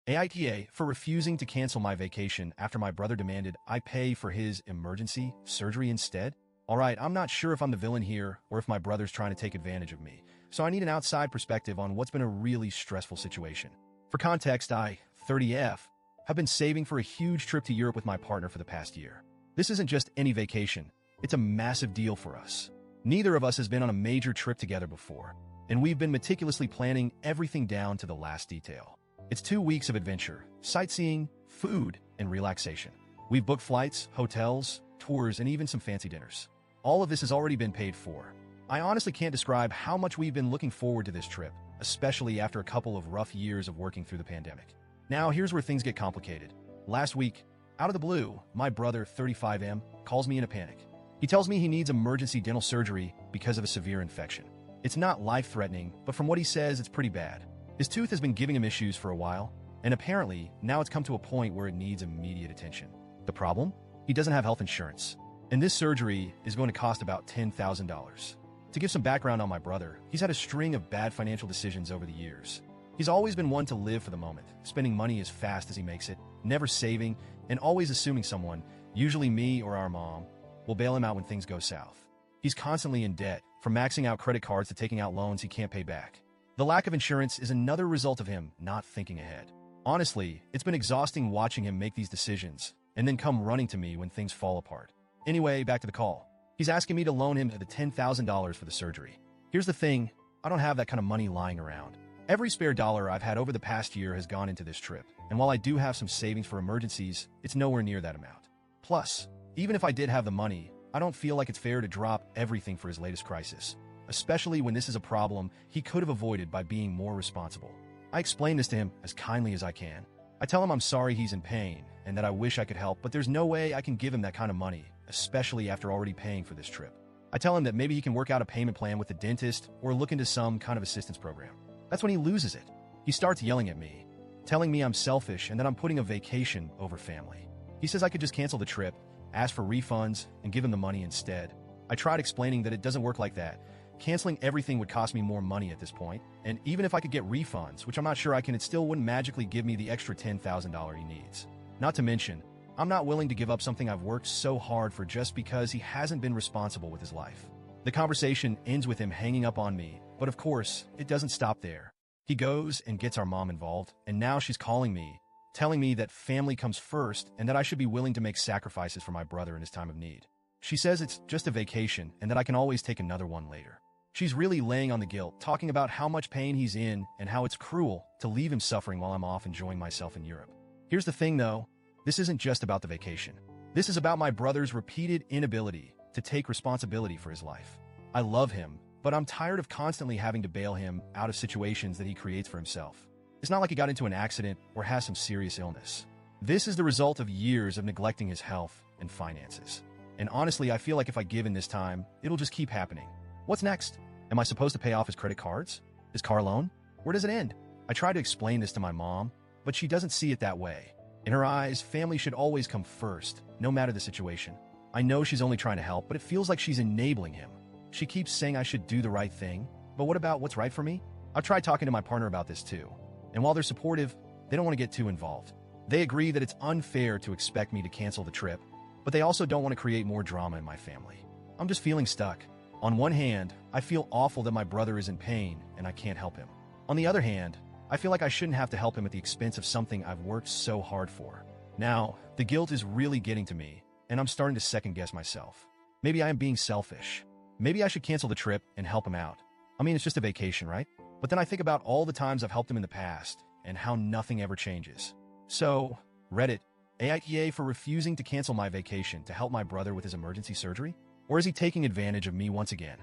AITA for refusing to cancel my vacation after my brother demanded I pay for his emergency surgery instead? Alright, I'm not sure if I'm the villain here or if my brother's trying to take advantage of me, so I need an outside perspective on what's been a really stressful situation. For context, I, 30F, have been saving for a huge trip to Europe with my partner for the past year. This isn't just any vacation, it's a massive deal for us. Neither of us has been on a major trip together before, and we've been meticulously planning everything down to the last detail. It's 2 weeks of adventure, sightseeing, food, and relaxation. We've booked flights, hotels, tours, and even some fancy dinners. All of this has already been paid for. I honestly can't describe how much we've been looking forward to this trip, especially after a couple of rough years of working through the pandemic. Now, here's where things get complicated. Last week, out of the blue, my brother, 35M, calls me in a panic. He tells me he needs emergency dental surgery because of a severe infection. It's not life-threatening, but from what he says, it's pretty bad. His tooth has been giving him issues for a while, and apparently, now it's come to a point where it needs immediate attention. The problem? He doesn't have health insurance, and this surgery is going to cost about $10,000. To give some background on my brother, he's had a string of bad financial decisions over the years. He's always been one to live for the moment, spending money as fast as he makes it, never saving, and always assuming someone, usually me or our mom, will bail him out when things go south. He's constantly in debt, from maxing out credit cards to taking out loans he can't pay back. The lack of insurance is another result of him not thinking ahead. Honestly, it's been exhausting watching him make these decisions and then come running to me when things fall apart. Anyway, back to the call. He's asking me to loan him the $10,000 for the surgery. Here's the thing, I don't have that kind of money lying around. Every spare dollar I've had over the past year has gone into this trip, and while I do have some savings for emergencies, it's nowhere near that amount. Plus, even if I did have the money, I don't feel like it's fair to drop everything for his latest crisis, especially when this is a problem he could have avoided by being more responsible. I explain this to him as kindly as I can. I tell him I'm sorry he's in pain and that I wish I could help, but there's no way I can give him that kind of money, especially after already paying for this trip. I tell him that maybe he can work out a payment plan with the dentist or look into some kind of assistance program. That's when he loses it. He starts yelling at me, telling me I'm selfish and that I'm putting a vacation over family. He says I could just cancel the trip, ask for refunds, and give him the money instead. I tried explaining that it doesn't work like that. Canceling everything would cost me more money at this point, and even if I could get refunds, which I'm not sure I can, it still wouldn't magically give me the extra $10,000 he needs. Not to mention, I'm not willing to give up something I've worked so hard for just because he hasn't been responsible with his life. The conversation ends with him hanging up on me, but of course, it doesn't stop there. He goes and gets our mom involved, and now she's calling me, telling me that family comes first and that I should be willing to make sacrifices for my brother in his time of need. She says it's just a vacation and that I can always take another one later. She's really laying on the guilt, talking about how much pain he's in and how it's cruel to leave him suffering while I'm off enjoying myself in Europe. Here's the thing though, this isn't just about the vacation. This is about my brother's repeated inability to take responsibility for his life. I love him, but I'm tired of constantly having to bail him out of situations that he creates for himself. It's not like he got into an accident or has some serious illness. This is the result of years of neglecting his health and finances. And honestly, I feel like if I give in this time, it'll just keep happening. What's next? Am I supposed to pay off his credit cards? His car loan? Where does it end? I try to explain this to my mom, but she doesn't see it that way. In her eyes, family should always come first, no matter the situation. I know she's only trying to help, but it feels like she's enabling him. She keeps saying I should do the right thing, but what about what's right for me? I've tried talking to my partner about this too, and while they're supportive, they don't want to get too involved. They agree that it's unfair to expect me to cancel the trip, but they also don't want to create more drama in my family. I'm just feeling stuck. On one hand, I feel awful that my brother is in pain and I can't help him. On the other hand, I feel like I shouldn't have to help him at the expense of something I've worked so hard for. Now, the guilt is really getting to me, and I'm starting to second-guess myself. Maybe I am being selfish. Maybe I should cancel the trip and help him out. I mean, it's just a vacation, right? But then I think about all the times I've helped him in the past and how nothing ever changes. So, Reddit, AITA for refusing to cancel my vacation to help my brother with his emergency surgery? Or is he taking advantage of me once again?